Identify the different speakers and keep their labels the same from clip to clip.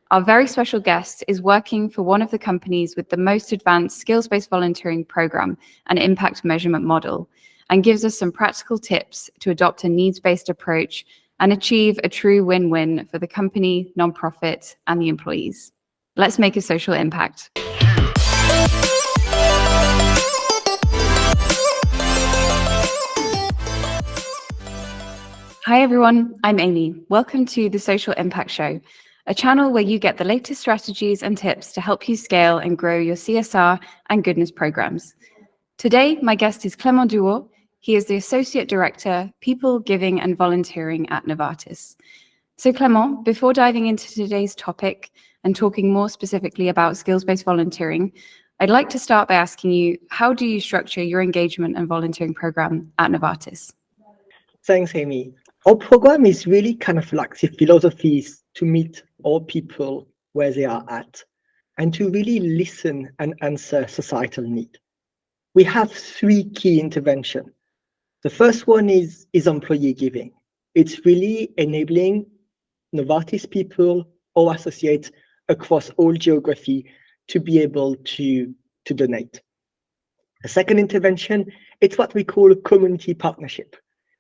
Speaker 1: Our very special guest is working for one of the companies with the most advanced skills-based volunteering program and impact measurement model, and gives us some practical tips to adopt a needs-based approach and achieve a true win-win for the company, nonprofit, and the employees. Let's make a social impact. Hi everyone, I'm Amy. Welcome to the Social Impact Show, a channel where you get the latest strategies and tips to help you scale and grow your CSR and goodness programs. Today, my guest is Clément Duhaut. He is the Associate Director, People, Giving and Volunteering at Novartis. So Clément, before diving into today's topic and talking more specifically about skills-based volunteering, I'd like to start by asking you, how do you structure your engagement and volunteering program at Novartis?
Speaker 2: Thanks, Amy. Our program is really kind of like the philosophy is to meet all people where they are at and to really listen and answer societal need. We have three key interventions. The first one is employee giving. It's really enabling Novartis people or associates across all geography to be able to donate. The second intervention, it's what we call a community partnership.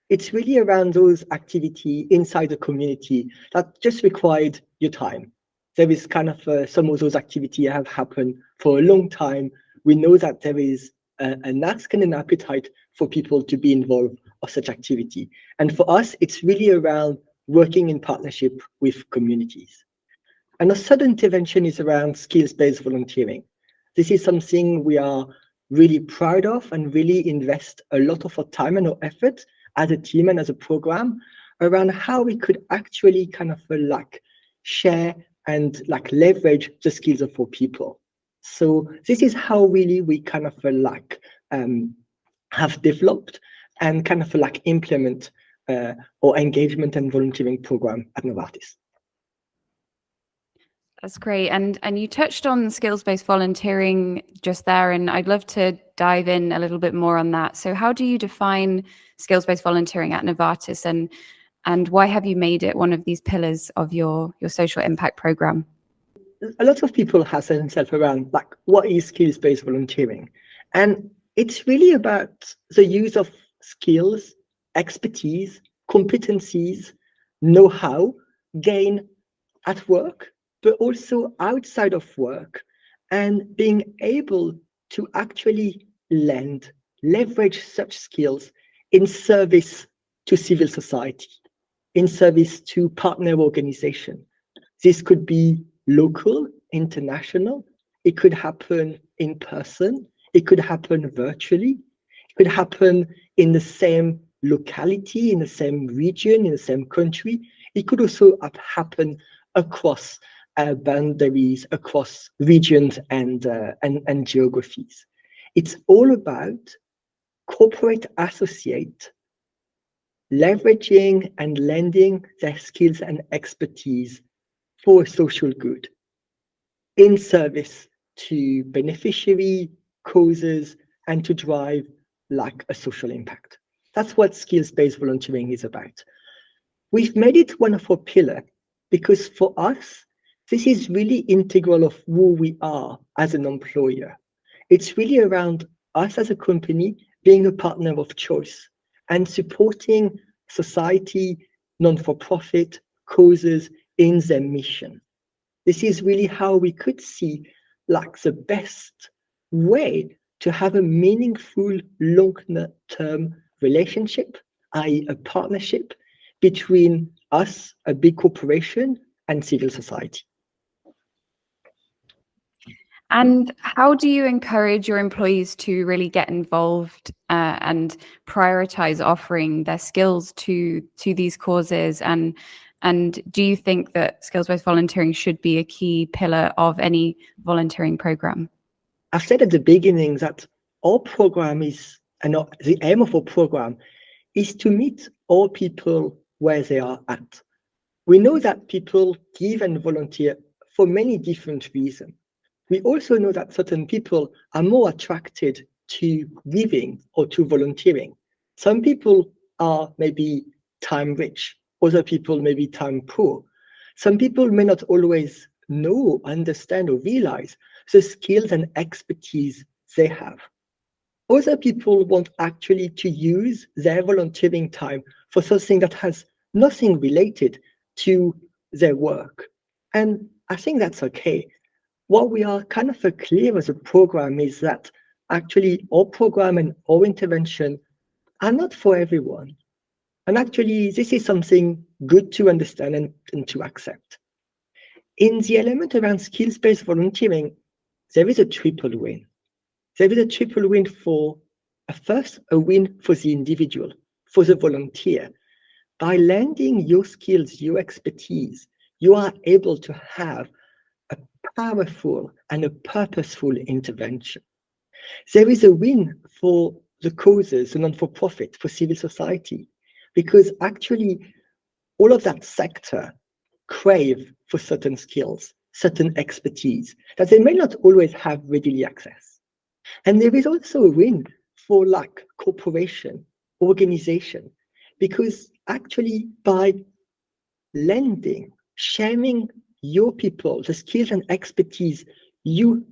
Speaker 2: It's really around those activities inside the community that just required your time. There is kind of some of those activities have happened for a long time. We know that there is an ask and an appetite for people to be involved of such activity. And for us, it's really around working in partnership with communities. And a third intervention is around skills-based volunteering. This is something we are really proud of and really invest a lot of our time and our effort as a team and as a program around how we could actually kind of share and leverage the skills of our people. So this is how really we kind of have developed and kind of implement our engagement and volunteering program at Novartis.
Speaker 1: That's great. And you touched on skills-based volunteering just there, and I'd love to dive in a little bit more on that. So how do you define skills-based volunteering at Novartis, and why have you made it one of these pillars of your social impact program?
Speaker 2: A lot of people ask themselves around what is skills-based volunteering? And it's really about the use of skills, expertise, competencies, know-how gained at work, but also outside of work, and being able to actually leverage such skills in service to civil society, in service to partner organization. This could be local, international, it could happen in person, it could happen virtually, it could happen in the same locality, in the same region, in the same country. It could also happen across boundaries, across regions and geographies. It's all about corporate associate leveraging and lending their skills and expertise for social good in service to beneficiary causes and to drive a social impact. That's what skills-based volunteering is about. We've made it one of our pillars because for us, this is really integral of who we are as an employer. It's really around us as a company being a partner of choice and supporting society, non-for-profit causes in their mission. This is really how we could see the best way to have a meaningful long-term relationship, i.e. a partnership between us, a big corporation, and civil society.
Speaker 1: And how do you encourage your employees to really get involved and prioritize offering their skills to these causes? And do you think that skills-based volunteering should be a key pillar of any volunteering program?
Speaker 2: I've said at the beginning that our program is, and the aim of our program is to meet all people where they are at. We know that people give and volunteer for many different reasons. We also know that certain people are more attracted to giving or to volunteering. Some people are maybe time rich, other people may be time poor. Some people may not always know, understand, or realize the skills and expertise they have. Other people want actually to use their volunteering time for something that has nothing related to their work. And I think that's okay. What we are kind of clear as a program is that actually our program and our intervention are not for everyone. And actually, this is something good to understand and to accept. In the element around skills-based volunteering, there is a triple win. There is a triple win for, first, a win for the individual, for the volunteer. By lending your skills, your expertise, you are able to have a powerful and a purposeful intervention. There is a win for the causes, the non-for-profit, for civil society, because actually all of that sector crave for certain skills, certain expertise that they may not always have readily access. And there is also a win for like corporation, organization, because actually by lending, sharing your people, the skills and expertise you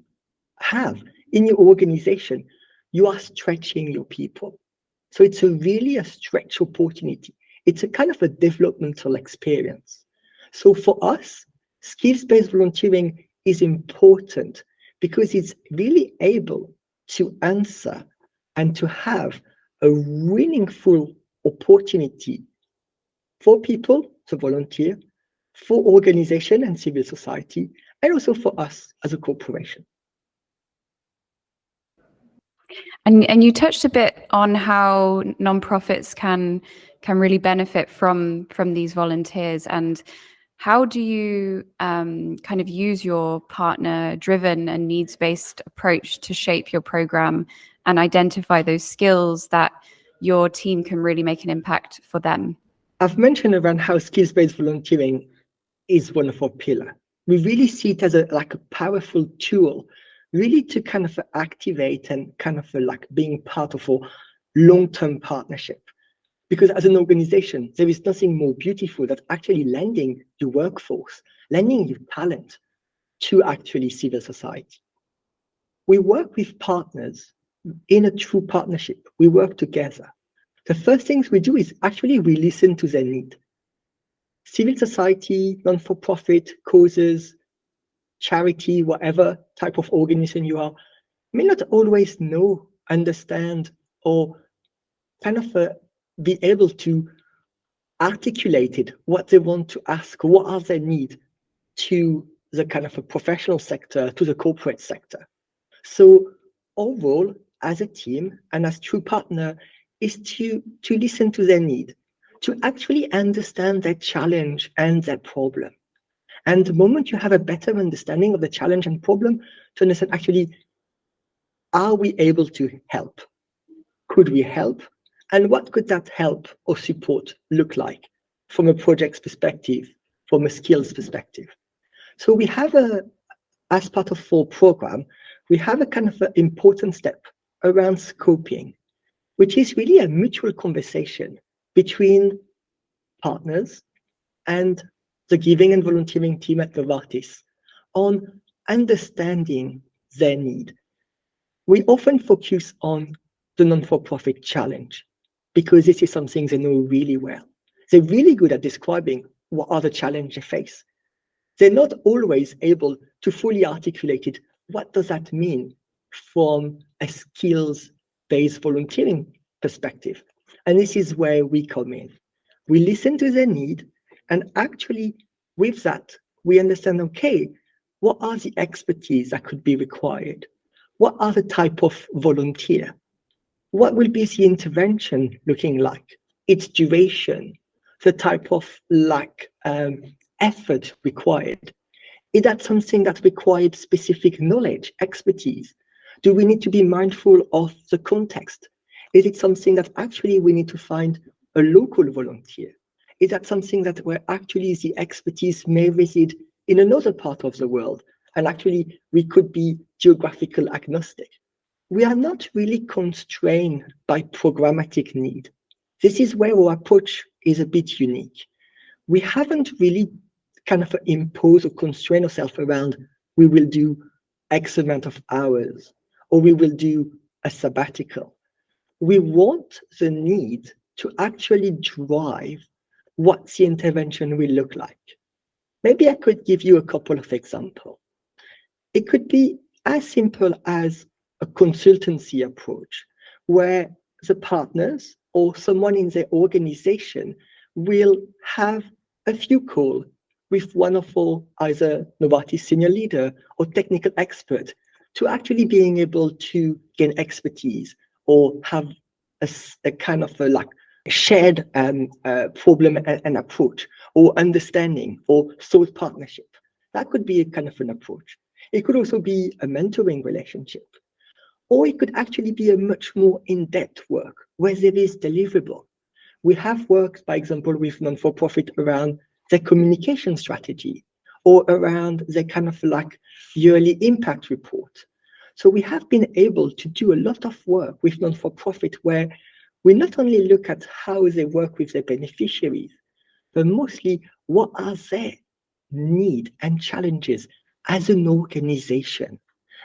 Speaker 2: have in your organization, you are stretching your people. So it's really a stretch opportunity. It's a kind of a developmental experience. So for us, skills-based volunteering is important because it's really able to answer and to have a meaningful opportunity for people to volunteer, for organization and civil society, and also for us as a corporation.
Speaker 1: And you touched a bit on how nonprofits can really benefit from these volunteers, and how do you kind of use your partner-driven and needs-based approach to shape your program and identify those skills that your team can really make an impact for them?
Speaker 2: I've mentioned around how skills-based volunteering is one of our pillars. We really see it as like a powerful tool, really to kind of activate and kind of like being part of a long-term partnership. Because as an organization, there is nothing more beautiful than actually lending your workforce, lending your talent to actually civil society. We work with partners in a true partnership. We work together. The first things we do is actually we listen to their need. Civil society, non-for-profit, causes, charity, whatever type of organization you are, may not always know, understand, or kind of be able to articulate it, what they want to ask, what are their needs to the kind of a professional sector, to the corporate sector. So our role as a team and as true partner is to listen to their need, to actually understand their challenge and their problem. And the moment you have a better understanding of the challenge and problem, to understand actually, are we able to help? Could we help? And what could that help or support look like from a project's perspective, from a skills perspective? So we have as part of our program, we have a kind of an important step around scoping, which is really a mutual conversation between partners and the giving and volunteering team at Novartis on understanding their need. We often focus on the non-for-profit challenge because this is something they know really well. They're really good at describing what are the challenges they face. They're not always able to fully articulate it. What does that mean from a skills-based volunteering perspective? And this is where we come in. We listen to their need, and actually with that, we understand, okay, what are the expertise that could be required? What are the type of volunteer? What will be the intervention looking like? Its duration, the type of effort required. Is that something that required specific knowledge, expertise? Do we need to be mindful of the context? Is it something that actually we need to find a local volunteer? Is that something that where actually the expertise may reside in another part of the world, and actually we could be geographical agnostic? We are not really constrained by programmatic need. This is where our approach is a bit unique. We haven't really kind of impose or constrain ourselves around we will do X amount of hours or we will do a sabbatical. We want the need to actually drive what the intervention will look like. Maybe I could give you a couple of examples. It could be as simple as a consultancy approach, where the partners or someone in their organization will have a few calls with one of our either Novartis senior leader or technical expert to actually being able to gain expertise or have a kind of like shared problem and approach or understanding or thought partnership. That could be a kind of an approach. It could also be a mentoring relationship, or it could actually be a much more in-depth work where there is deliverable. We have worked, by example, with non-for-profit around their communication strategy or around their kind of like yearly impact report. So we have been able to do a lot of work with non-for-profit where we not only look at how they work with their beneficiaries, but mostly what are their needs and challenges as an organization,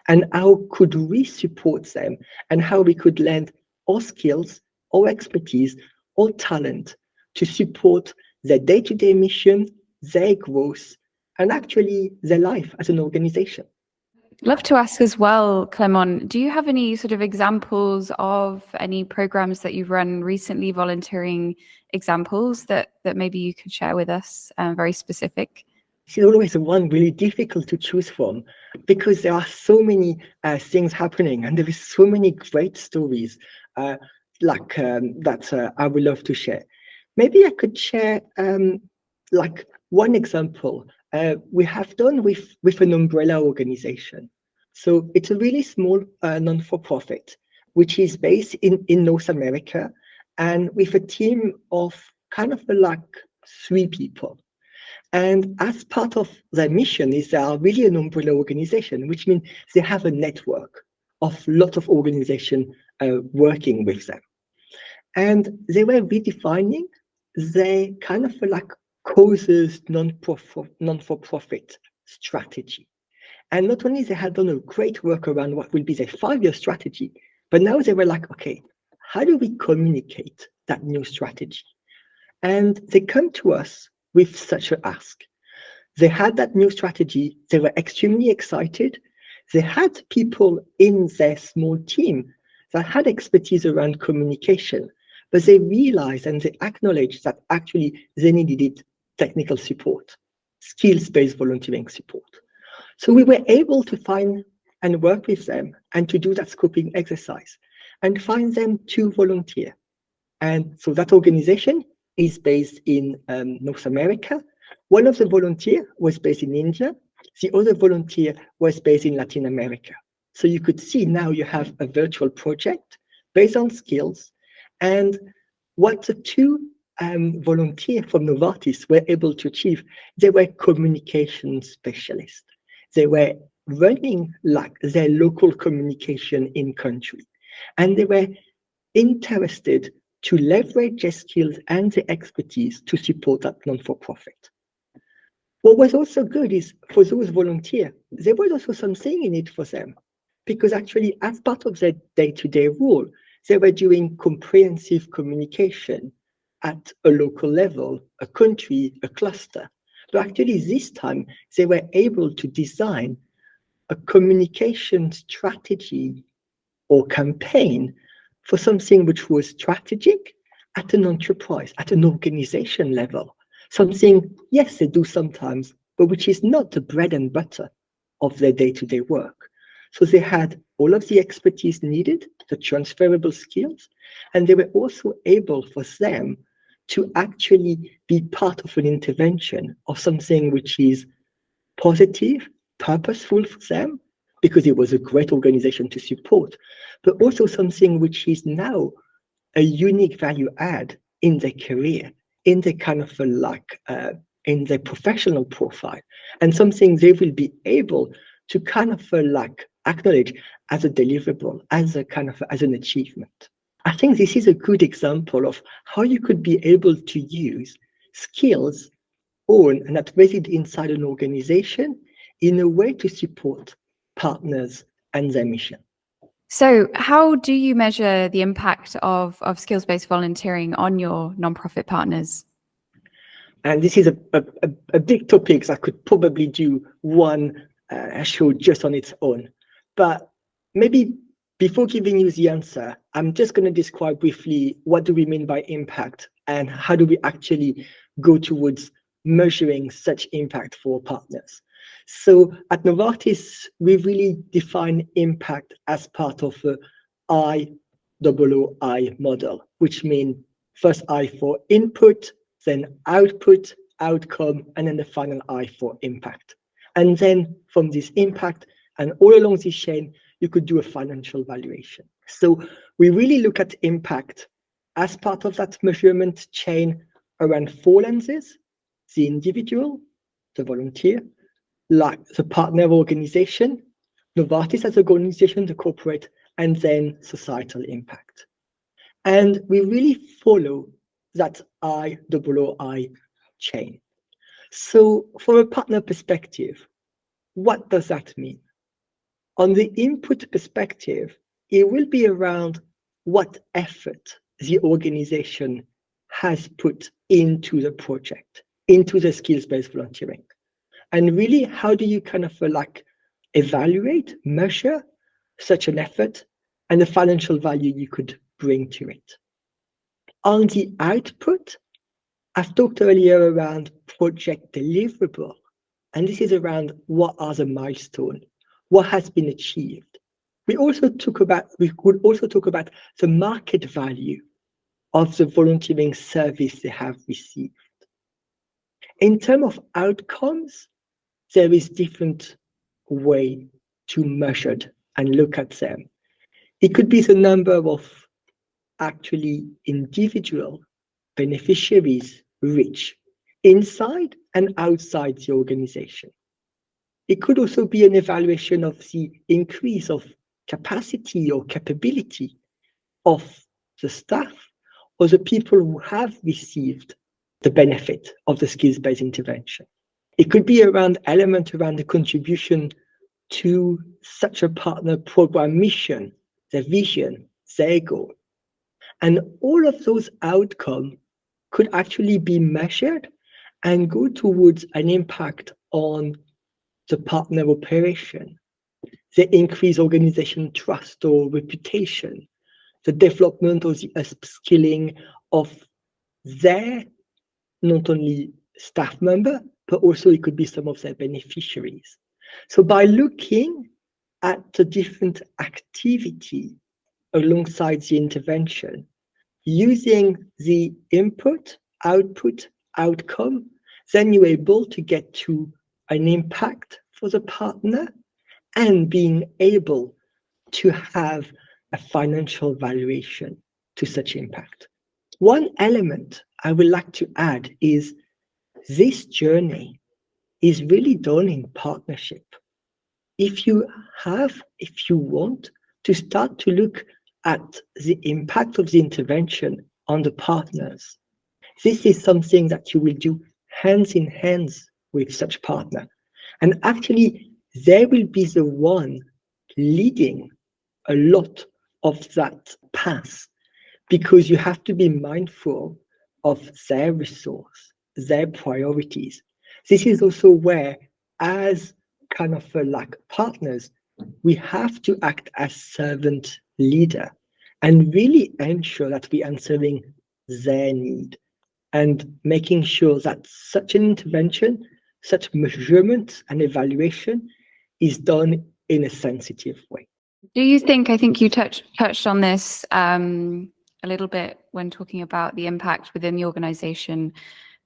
Speaker 2: and how could we support them, and how we could lend our skills, our expertise, our talent to support their day-to-day mission, their growth, and actually their life as an organization.
Speaker 1: Love to ask as well, Clement, do you have any sort of examples of any programs that you've run recently, volunteering examples that maybe you could share with us, very specific?
Speaker 2: It's always one really difficult to choose from because there are so many things happening and there is so many great stories that I would love to share. Maybe I could share like one example we have done with an umbrella organization. So it's a really small non-for-profit, which is based in North America and with a team of kind of like 3 people. And as part of their mission is they are really an umbrella organization, which means they have a network of lots of organizations working with them. And they were redefining their kind of like causes non-for-profit strategy. And not only they had done a great work around what will be their 5-year strategy, but now they were like, okay, how do we communicate that new strategy? And they come to us with such an ask. They had that new strategy. They were extremely excited. They had people in their small team that had expertise around communication, but they realized and they acknowledged that actually they needed technical support, skills-based volunteering support. So we were able to find and work with them and to do that scoping exercise and find them 2 volunteers. And so that organization is based in North America. One of the volunteers was based in India. The other volunteer was based in Latin America. So you could see now you have a virtual project based on skills. And what the 2 volunteers from Novartis were able to achieve, they were communication specialists. They were running like their local communication in country. And they were interested to leverage their skills and their expertise to support that non-for-profit. What was also good is for those volunteers, there was also something in it for them, because actually as part of their day-to-day role, they were doing comprehensive communication at a local level, a country, a cluster. But actually this time, they were able to design a communication strategy or campaign for something which was strategic at an enterprise, at an organization level. Something, yes, they do sometimes, but which is not the bread and butter of their day-to-day work. So they had all of the expertise needed, the transferable skills, and they were also able for them to actually be part of an intervention of something which is positive, purposeful for them, because it was a great organization to support, but also something which is now a unique value add in their career, in their kind of in their professional profile, and something they will be able to kind of acknowledge as a deliverable, as a kind of as an achievement. I think this is a good example of how you could be able to use skills own and that reside inside an organization in a way to support partners and their mission.
Speaker 1: So how do you measure the impact of skills-based volunteering on your nonprofit partners?
Speaker 2: And this is a big topic that could probably do one show just on its own. But maybe before giving you the answer, I'm just going to describe briefly what do we mean by impact and how do we actually go towards measuring such impact for partners. So at Novartis, we really define impact as part of the IOOI model, which means first I for input, then output, outcome, and then the final I for impact. And then from this impact and all along this chain, you could do a financial valuation. So we really look at impact as part of that measurement chain around four lenses: the individual, the volunteer, like the partner organization, Novartis as an organization, the corporate, and then societal impact. And we really follow that IOOI chain. So from a partner perspective, what does that mean? On the input perspective, it will be around what effort the organization has put into the project, into the skills-based volunteering. And really, how do you kind of evaluate, measure such an effort and the financial value you could bring to it? On the output, I've talked earlier around project deliverable, and this is around what are the milestones, what has been achieved. We could also talk about the market value of the volunteering service they have received. In terms of outcomes, there is different way to measure and look at them. It could be the number of actually individual beneficiaries reach inside and outside the organization. It could also be an evaluation of the increase of capacity or capability of the staff or the people who have received the benefit of the skills-based intervention. It could be around element around the contribution to such a partner program mission, their vision, their goal. And all of those outcomes could actually be measured and go towards an impact on the partner operation, the increased organization trust or reputation, the development or the upskilling of their not only staff member, but also it could be some of their beneficiaries. So by looking at the different activity alongside the intervention, using the input, output, outcome, then you're able to get to an impact for the partner and being able to have a financial valuation to such impact. One element I would like to add is this journey is really done in partnership. If you want to start to look at the impact of the intervention on the partners, this is something that you will do hands in hands with such partner. And actually, they will be the one leading a lot of that path, because you have to be mindful of their resource, their priorities. This is also where, as kind of partners, we have to act as servant leader and really ensure that we are answering their need and making sure that such an intervention, such measurement and evaluation is done in a sensitive way.
Speaker 1: Do you think, I think you touched on this a little bit when talking about the impact within the organization.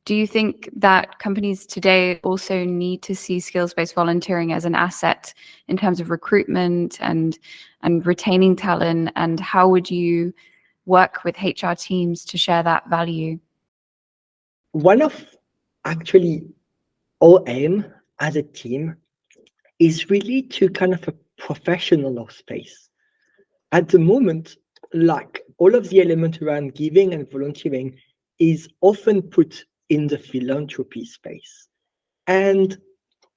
Speaker 1: Do you think that companies today also need to see skills-based volunteering as an asset in terms of recruitment and retaining talent? And how would you work with HR teams to share that value?
Speaker 2: One of actually our aim as a team is really to kind of a professional space. At the moment, like all of the element around giving and volunteering is often put in the philanthropy space. And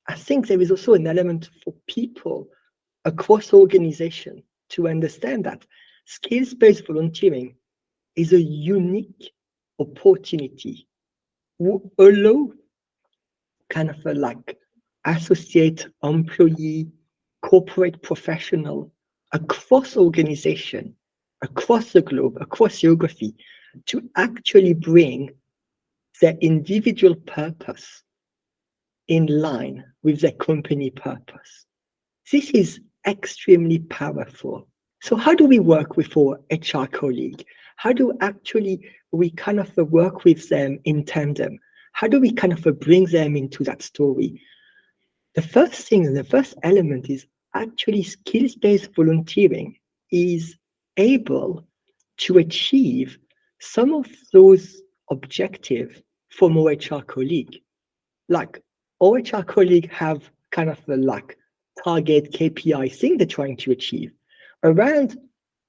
Speaker 2: I think there is also an element for people across organization to understand that skills-based volunteering is a unique opportunity to allow kind of a like associate, employee, corporate professional across organization, across the globe, across geography, to actually bring their individual purpose in line with their company purpose. This is extremely powerful. So how do we work with our HR colleague? How do actually we kind of work with them in tandem? How do we kind of bring them into that story? The first thing, the first element is actually skills-based volunteering is able to achieve some of those objectives from our HR colleague. Like our HR colleague have kind of the like target KPI thing they're trying to achieve around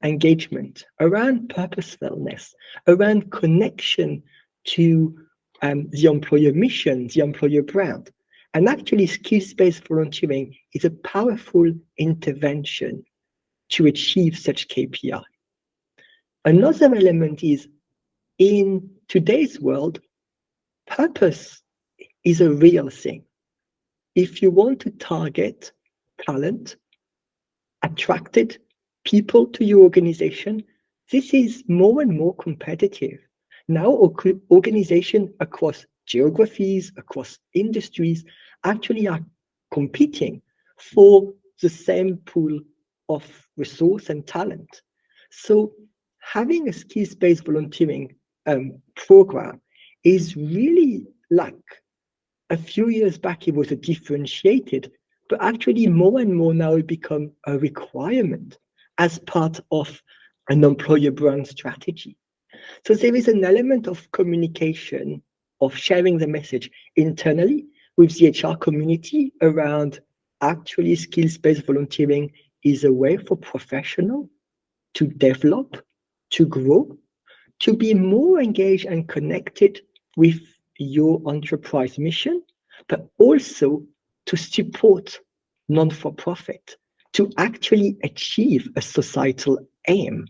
Speaker 2: engagement, around purposefulness, around connection to the employer mission, the employer brand. And actually, skills-based volunteering is a powerful intervention to achieve such KPI. Another element is, in today's world, purpose is a real thing. If you want to target talent, attracted people to your organization, this is more and more competitive. Now, organizations across geographies, across industries, actually are competing for the same pool of resource and talent. So having a skills-based volunteering program is really like a few years back, it was a differentiated, but actually more and more now it become a requirement as part of an employer brand strategy. So there is an element of communication, of sharing the message internally with the HR community around actually skills-based volunteering is a way for professionals to develop, to grow, to be more engaged and connected with your enterprise mission, but also to support non-for-profit, to actually achieve a societal aim.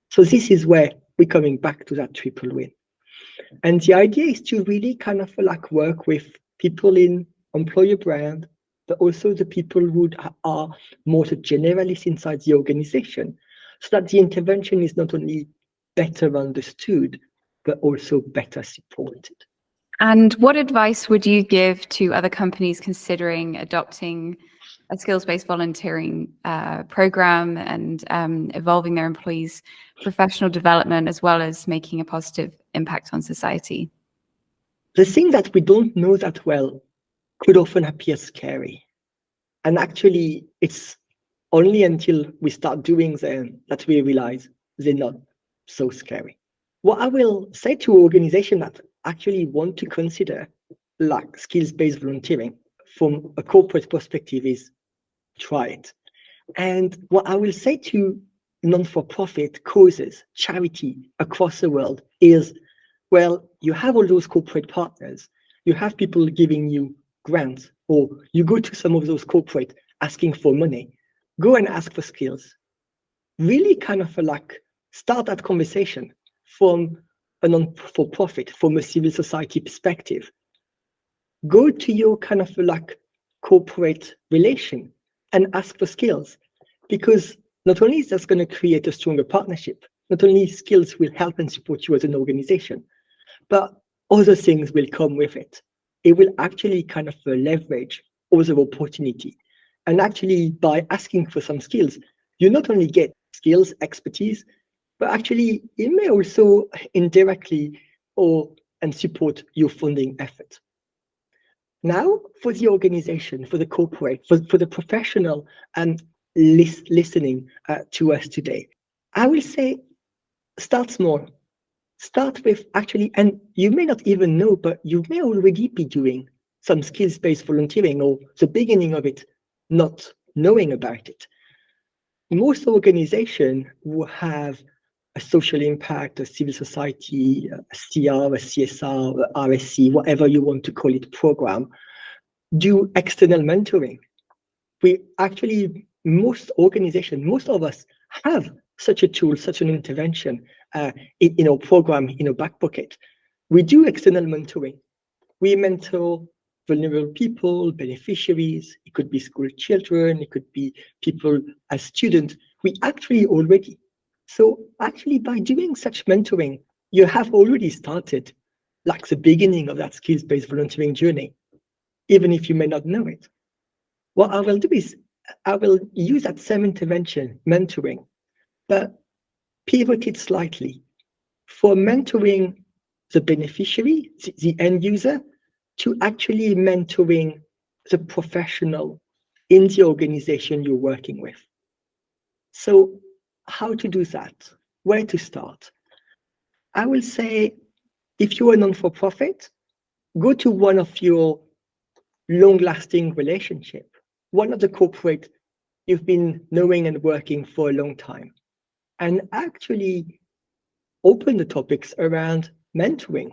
Speaker 2: So this is where we're coming back to that triple win. And the idea is to really kind of like work with people in employer brand, but also the people who are more the generalists inside the organization, so that the intervention is not only better understood, but also better supported.
Speaker 1: And what advice would you give to other companies considering adopting a skills-based volunteering program and evolving their employees' professional development, as well as making a positive impact on society?
Speaker 2: The thing that we don't know that well could often appear scary. And actually, it's only until we start doing them that we realize they're not so scary. What I will say to organizations that actually want to consider like skills-based volunteering from a corporate perspective is try it. And what I will say to non-for-profit causes, charity across the world is, well, you have all those corporate partners, you have people giving you grants, or you go to some of those corporate asking for money, go and ask for skills. Really kind of like start that conversation from a non-for-profit, from a civil society perspective. Go to your kind of like corporate relation and ask for skills, because not only is that going to create a stronger partnership, not only skills will help and support you as an organization, but other things will come with it. It will actually kind of leverage other opportunity. And actually, by asking for some skills, you not only get skills, expertise, but actually it may also indirectly and support your funding effort. Now, for the organization, for the corporate, for the professional and listening to us today, I will say start small. Start with actually, and you may not even know, but you may already be doing some skills-based volunteering or the beginning of it, not knowing about it. Most organizations will have a social impact, a civil society, a CR, a CSR, a RSC, whatever you want to call it, program, do external mentoring. We actually, most organizations, most of us have such a tool, such an intervention in our program, in our back pocket. We do external mentoring. We mentor vulnerable people, beneficiaries. It could be school children. It could be people as students. We actually already. So actually, by doing such mentoring, you have already started like the beginning of that skills-based volunteering journey, even if you may not know it. What I will do is I will use that same intervention, mentoring, but pivot it slightly. For mentoring the beneficiary, the end user, to actually mentoring the professional in the organization you're working with. So how to do that? Where to start? I will say, if you're a non-for-profit, go to one of your long-lasting relationship, one of the corporate you've been knowing and working for a long time, and actually open the topics around mentoring,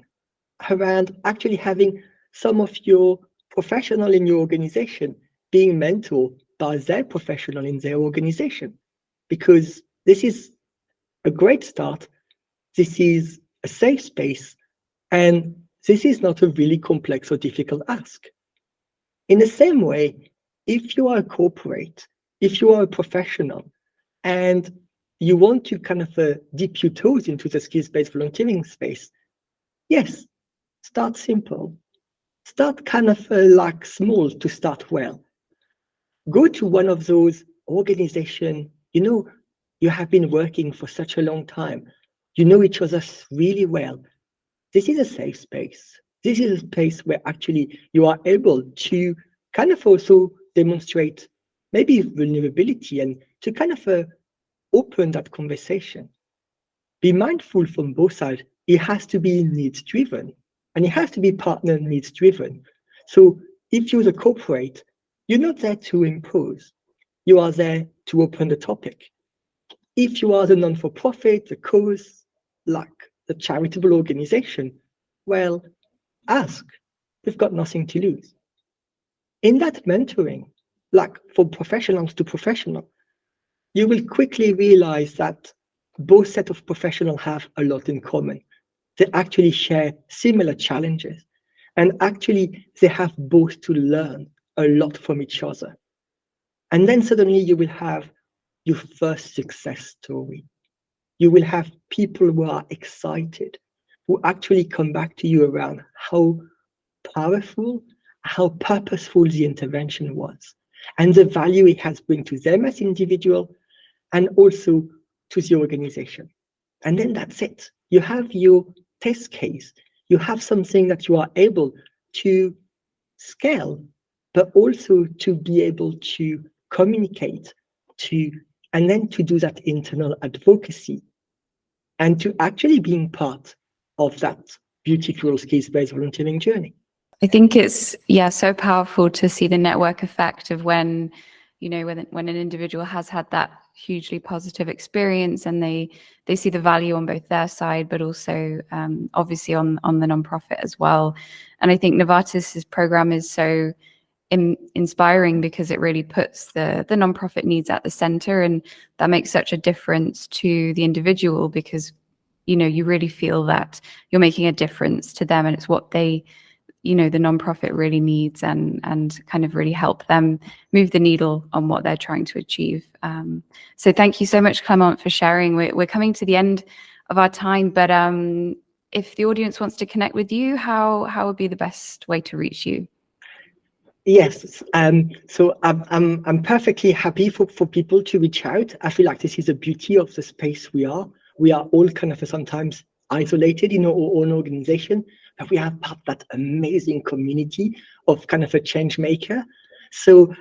Speaker 2: around actually having some of your professional in your organization being mentored by their professional in their organization, because this is a great start. This is a safe space, and this is not a really complex or difficult ask. In the same way, if you are a corporate, if you are a professional, and you want to kind of dip your toes into the skills-based volunteering space, yes, start simple. Start kind of like small to start well. Go to one of those organizations, you have been working for such a long time. You know each other really well. This is a safe space. This is a space where actually you are able to kind of also demonstrate maybe vulnerability and to kind of open that conversation. Be mindful from both sides. It has to be needs driven and it has to be partner needs driven. So if you're the corporate, you're not there to impose. You are there to open the topic. If you are the non-for-profit, the cause, like the charitable organization, well, ask. You've got nothing to lose. In that mentoring, like from professionals to professional, you will quickly realize that both set of professionals have a lot in common. They actually share similar challenges, and actually they have both to learn a lot from each other. And then suddenly you will have your first success story. You will have people who are excited, who actually come back to you around how powerful, how purposeful the intervention was, and the value it has bring to them as individual, and also to the organization. And then that's it. You have your test case. You have something that you are able to scale, but also to be able to communicate to, and then to do that internal advocacy and to actually being part of that beautiful skills-based volunteering journey.
Speaker 1: I think it's so powerful to see the network effect of when an individual has had that hugely positive experience and they see the value on both their side, but also obviously on the nonprofit as well. And I think Novartis's program is so inspiring because it really puts the nonprofit needs at the center, and that makes such a difference to the individual because you really feel that you're making a difference to them, and it's what they the nonprofit really needs, and kind of really help them move the needle on what they're trying to achieve. So thank you so much, Clement, for sharing. We're coming to the end of our time, but if the audience wants to connect with you, how would be the best way to reach you?
Speaker 2: Yes, so I'm perfectly happy for people to reach out. I feel like this is the beauty of the space we are. We are all kind of sometimes isolated in our own organization, but we are part of that amazing community of kind of a change maker. So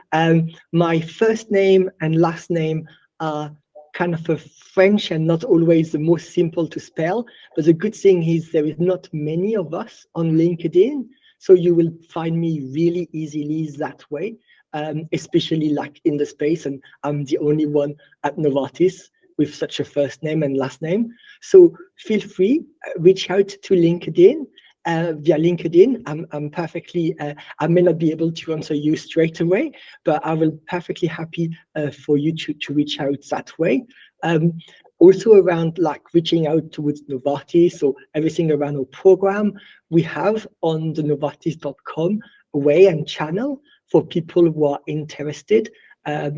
Speaker 2: my first name and last name are kind of a French and not always the most simple to spell. But the good thing is there is not many of us on LinkedIn. So you will find me really easily that way, especially like in the space, and I'm the only one at Novartis. with such a first name and last name. So feel free, reach out to LinkedIn. Via LinkedIn, I'm perfectly, I may not be able to answer you straight away, but I will perfectly happy for you to reach out that way. Also around like reaching out towards Novartis or everything around our program, we have on the Novartis.com way and channel for people who are interested.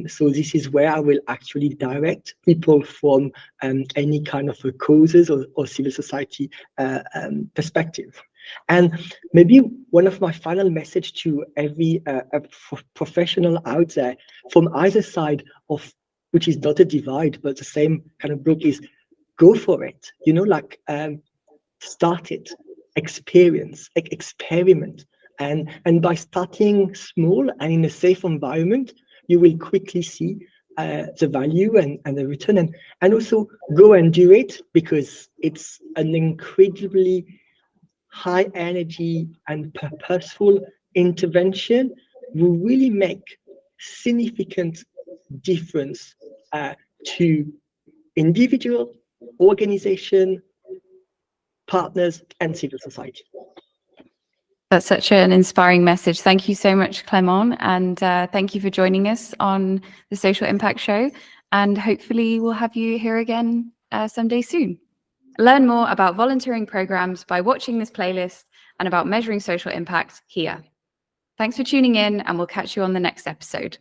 Speaker 2: So this is where I will actually direct people from any kind of causes or civil society perspective. And maybe one of my final message to every professional out there from either side of, which is not a divide, but the same kind of book, is go for it. You know, like start it, experience, experiment. And by starting small and in a safe environment, you will quickly see the value and the return, and also go and do it, because it's an incredibly high energy and purposeful intervention will really make significant difference to individual, organization, partners, and civil society.
Speaker 1: That's such an inspiring message. Thank you so much, Clément, and thank you for joining us on the Social Impact Show. And hopefully we'll have you here again someday soon. Learn more about volunteering programs by watching this playlist and about measuring social impact here. Thanks for tuning in, and we'll catch you on the next episode.